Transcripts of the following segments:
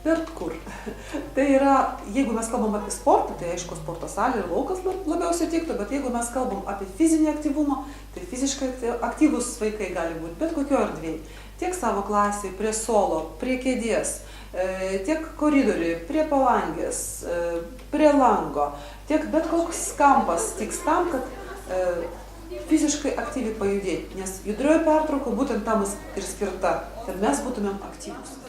bet kur. Tai yra, jeigu mes kalbam apie sportą, tai aišku, sporto salė ir laukas labiausiai tiktų, bet jeigu mes kalbam apie fizinį aktyvumą, tai fiziškai aktyvūs vaikai gali būti bet kokio erdvėje. Tiek savo klasėje, prie suolo, prie kėdės, tiek koridoriuje, prie palangės, prie lango, tiek bet koks kampas tiks tam, kad fiziškai aktyviai pajudėti, nes judrioji pertrauka būtent tam ir skirta, kad mes būtumėm aktyvūs.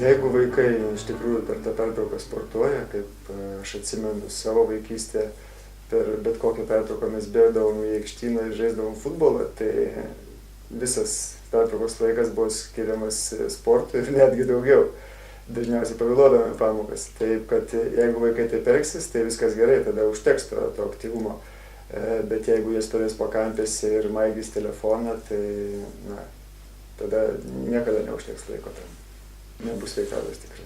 Jeigu vaikai iš tikrųjų per tą pertrauką sportuoja, kaip aš atsimenu savo vaikystę, per bet kokią pertrauką mes bėgdavom į aikštyną ir žaisdavom futbolą, tai visas pertraukos laikas buvo skiriamas sportui ir netgi daugiau. Dažniausiai pavėluodavome pamokas. Taip, kad jeigu vaikai taip elgsis, tai viskas gerai, tada užteks to aktyvumo. Bet jeigu jie stovės pakampėse ir maigys telefoną, tai tada niekada neužteks laiko tam. Nebus sveikatos tikrai.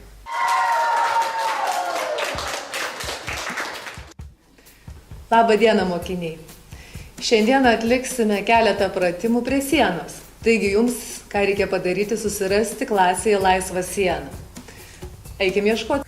Labą dieną, mokiniai. Šiandien atliksime keletą pratimų prie sienos. Taigi jums, ką reikia padaryti, susirasti klasėje laisvą sieną. Eikim ieškoti.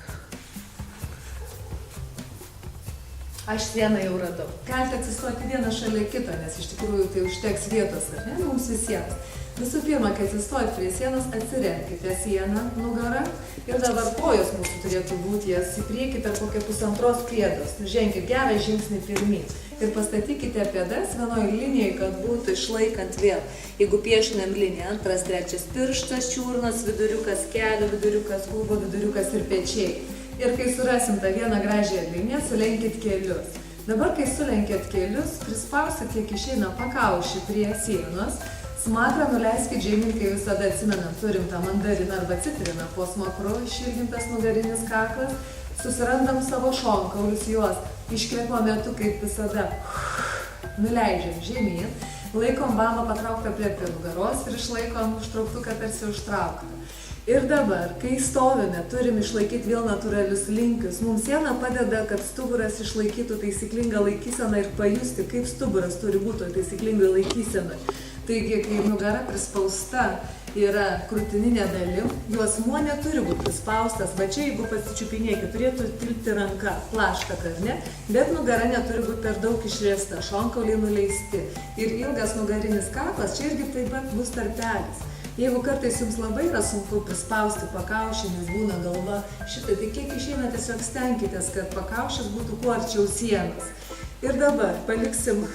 Aš sieną jau radau. Galite atsistoti vieną šalia kito, nes iš tikrųjų tai užteks vietos, ar ne, mums visiems. Visų pirma, kai atsistojat prie sienos, atsirenkite sieną nugarą ir dabar kojos mūsų turėtų būti jas į priekį per kokią 1,5 pėdos. Ženkit gerą žingsnį pirmyn ir pastatykite pėdas vienoje linijoje, kad būtų išlaikant vėl. Jeigu pieštumėm liniją, 2, 3 pirštas, čiurnos, viduriukas kelio, viduriukas gūbo, viduriukas ir pečiai. Ir kai surasim tą vieną gražią liniją, sulenkit kelius. Dabar, kai sulenkit kelius, prispausit, kiek išeina pakaušį prie sienos. Smakrą nuleiskit žemyn, kai visada atsimenam, turim tą mandariną arba citriną po smakru, išilgintas nugarinis kaklas, susirandam savo šonkaulius, juos iškvėpimo metu, kaip visada, nuleidžiam žemyn, laikom bambą patrauktą prie nugaros ir išlaikom užtrauktuką tarsi užtrauktą. Ir dabar, kai stovime, turim išlaikyti vėl natūralius linkius. Mums siena padeda, kad stuburas išlaikytų taisyklingą laikyseną ir pajusti, kaip stuburas turi būti taisyklingai laikysenai. Taigi, kai nugara prispausta yra krūtininė dalim, juosmuo neturi būti prispaustas, va čia jeigu pasičiupinėkit, turėtų tilpti ranka, plaštak ar ne, bet nugara neturi būti per daug išriesta, šonkauliai nuleisti. Ir ilgas nugarinis kaklas, čia irgi taip pat bus tarpelis. Jeigu kartais jums labai yra sunku prispausti pakaušį, nes būna galva šitą, tai kiek išeina tiesiog stenkitės, kad pakaušis būtų kuo arčiau sienos. Ir dabar paliksim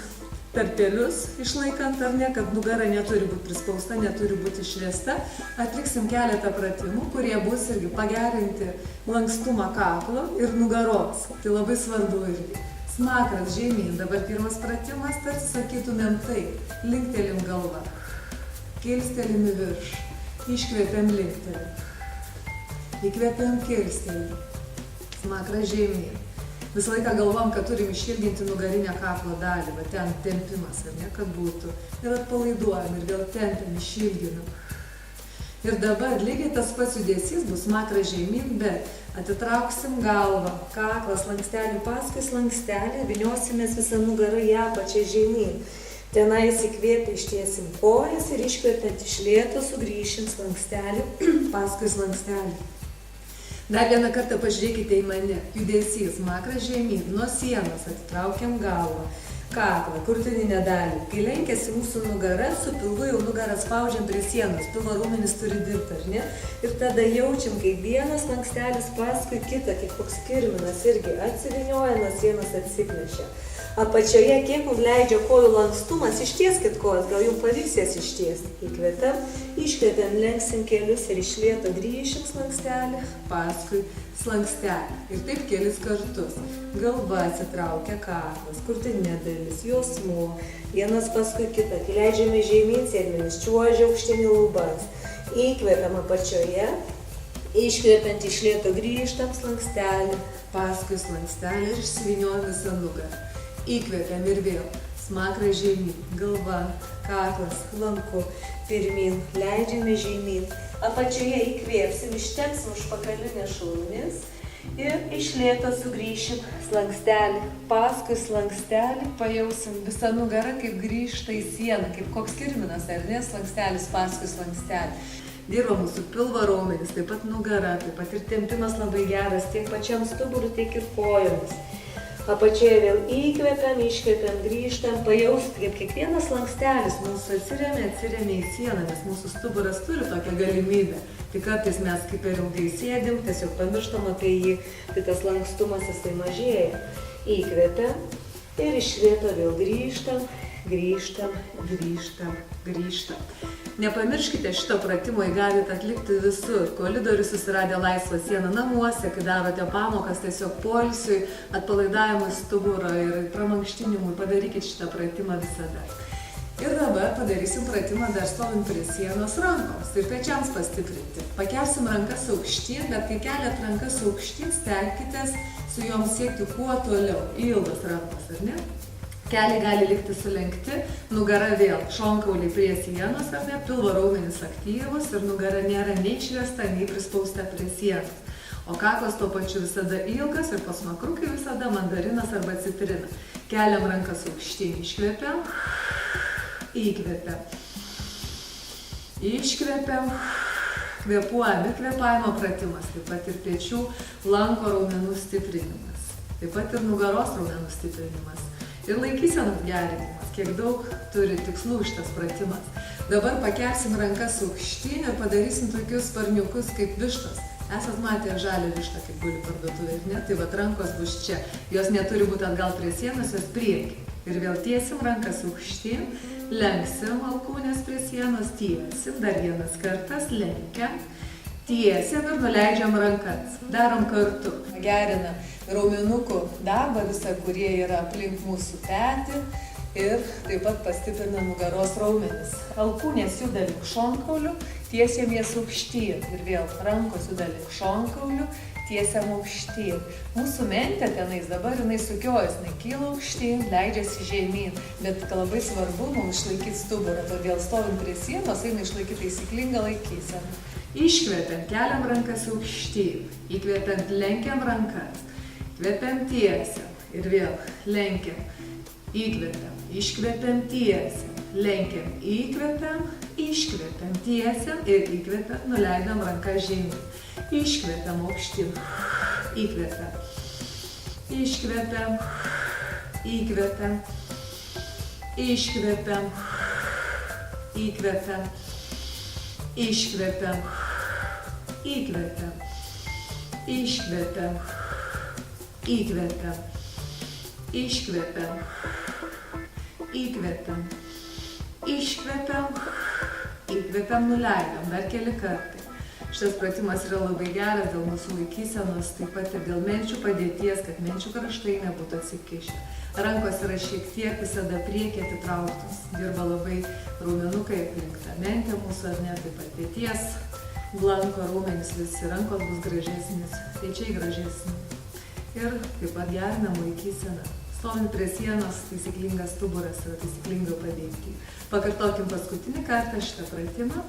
tarpelius išlaikant ar ne, kad nugara neturi būti prispausta, neturi būti išriesta. Atliksim keletą pratimų, kurie bus irgi pagerinti lankstumą kaklo ir nugaros. Tai labai svarbu irgi. Smakras žemyn. Dabar pirmas pratimas, tarsi sakytumėm taip. Linktelim galvą. Kilstelim į viršų. Iškvėpiam linktelim. Įkvėpiam kilstelim. Smakras žemyn. Visą laiką galvom, kad turim išilginti nugarinę kaklo dalį, va ten tempimas, ar ne, kad būtų. Ir atpalaiduojam, ir vėl tempiam, išilginam. Ir dabar lygiai tas pats judesys bus smakras žemyn, bet atitrauksim galvą, kaklas, lankstelį paskui lankstelį, vyniosimės visą nugarą į apačią žemyn. Tenais įkvėpę ištiesim kojas ir iškvėpiant iš lėto sugrįšim lankstelį, paskui lankstelį. Dar vieną kartą pažiūrėkite į mane. Judesys, smakras žemyn, nuo sienos atitraukiam galvą, kaklą, krūtininę dalį. Kai lenkiasi mūsų nugara, su pilvu jau nugarą spaudžiam prie sienos, pilvo raumenys turi dirbti, ar ne? Ir tada jaučiam, kaip vienas lankstelis paskui kitą, kaip koks kirminas irgi atsivinioja, nuo sienos atsiknešia. Apačioje, kiek mums leidžia kojų lankstumas, ištieskit kojas, gal jums pavyks jas ištiesti. Įkvėpiam Iškvepiam, lenksim kelius ir iš lėto grįšim slankstelį, paskui slankstelį. Ir taip kelis kartus. Galva atsitraukia, kaklas, krūtinė dalis, juosmuo. Vienas paskui kitą. Leidžiame žemyn sėdmenis, čiuožia aukštyn į lubas. Įkvepiam apačioje. Iškvepiant iš lėto grįžtam slankstelį, paskui slankstelį ir išsivyniojam visą nugarą. Įkvepiam ir vėl. Smakra žemyn, galva, kaklas, lanku, pirmyn, leidžiame žemyn. Apačioje įkvėpsim, ištempsim užpakalinės šlaunis ir iš lėto sugrįšim slankstelį. Paskui slankstelį pajausim visą nugarą, kaip grįžta į sieną, kaip koks kirminas, ar ne, slankstelis paskui slankstelį. Dirba mūsų pilvo raumenys, taip pat nugara, taip pat ir tempimas labai geras tiek pačiam stuburui, tiek ir kojomis. Apačioje vėl įkvepiam, iškvepiam, grįžtam, pajausti, kaip kiekvienas slankstelis mūsų atsiremia į sieną, nes mūsų stuburas turi tokią galimybę. Tik kartais mes kaip per ilgai sėdim, tiesiog pamirštam apie jį, tai tas lankstumas jisai mažėja. Įkvepiam ir iš lėto vėl grįžtam, grįžtam, grįžtam, grįžtam. Nepamirškite šito pratimo, galite atlikti visur. Koridorių susiradę laisvą sieną namuose, kai darote pamokas tiesiog poilsiui, atpalaidavimui stuburo ir pramankštinimui. Padarykite šitą pratimą visada. Ir dabar padarysim pratimą dar stovint prie sienos rankoms ir pečiams pastiprinti. Pakelsim rankas aukštyn, bet kai keliat rankas aukštyn, stenkitės su jom siekti kuo toliau. Ilgas rankos, ar ne? Keliai gali likti sulenkti, nugara vėl, šonkauliai prie sienos, ar ne, pilvo raumenys aktyvus ir nugara nėra nei išvesta, nei prispausta prie sienos. O kaklas tuo pačiu visada ilgas ir pasmakrukai visada mandarinas arba citrina. Keliam rankas aukštyn, iškvepiam, įkvepiam, iškvepiam, kvėpuojam ir kvėpavimo pratimas, taip pat ir pečių lanko raumenų stiprinimas, taip pat ir nugaros raumenų stiprinimas. Ir laikysenos gerinimas, kiek daug turi tikslų šitas pratimas. Dabar pakelsim rankas aukštyn ir padarysim tokius sparniukus kaip vištos. Esat matę žalią vištą, kaip guli parduotuvėje, ir ne? Tai vat rankos bus čia. Jos neturi būti atgal prie sienos, jos priekį. Ir vėl tiesim rankas aukštyn, lenksim alkūnės prie sienos, tiesim. Dar vienas kartas, lenkiam, tiesiam ir nuleidžiam rankas. Darom kartu. Gerina raumenukų darbą visą, kurie yra aplink mūsų petį ir taip pat pastiprina nugaros raumenis. Alkūnės juda link šonkaulių, tiesiam jas aukštyn ir vėl rankos juda link šonkaulių, tiesiam aukštyn. Mūsų mentė tenais dabar jinai sukiojas, jinai kyla aukštyn, leidžiasi žemyn, bet labai svarbu mums išlaikyti stuburą, todėl stovint prie sienos eina išlaikyti taisyklingą laikyseną. Iškvepiant, keliam rankas aukštyn, įkvepiant, lenkiam rankas. Kvepiam, tiesiam ir vėl lenkiam, įkvepiam, iškvepiam, tiesiam, lenkiam, įkvepiam, iškvepiam, tiesiam ir įkvepiam, nuleidam ranką žemyn. Iškvepiam aukštyn, įkvepiam, iškvepiam, įkvepiam, iškvepiam, įkvepiam, iškvepiam, įkvepiam, iškvepiam. Įkvepiam, iškvepiam, įkvepiam, iškvepiam, įkvepiam, nuleidam, dar keli kartai. Šitas pratimas yra labai geras dėl mūsų laikysenos, taip pat ir dėl menčių padėties, kad menčių kraštai nebūtų atsikišę. Rankos yra šiek tiek visada priekį atitrauktos, dirba labai raumenukai aplink tą mentę mūsų, ar ne, taip pat peties, blanko raumenys, visi rankos bus gražesnis, pečiai gražesni. Ir taip pat gerinam laikyseną. Stovint prie sienos, taisyklingas stuburas yra taisyklinga padėti. Pakartokim paskutinį kartą šitą pratimą.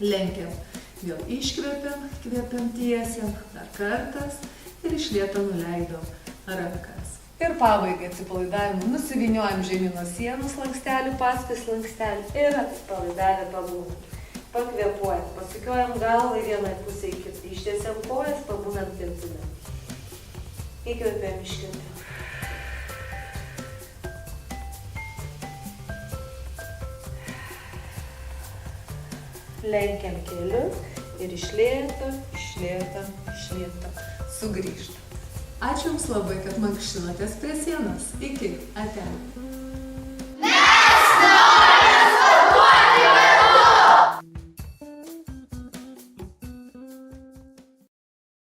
Lenkiam, vėl iškvepiam, kvepiam, tiesiam, dar kartas ir iš lėto nuleidom rankas. Ir pabaigai atsipalaidavimų nusivyniojam žemyn nuo sienos slankstelių, paskui slankstelių ir atsipalaidavę pabūnam. Pakvėpuojam, pasukiojam galvą į vieną pusę į kitą, ištiesiam kojas, pabūnam tempinam. Įkvepiam, iškvepiam. Lenkiam kelius ir iš lėto sugrįžtam. Ačiū Jums labai, kad mankštinotės prie sienos. Iki, ate.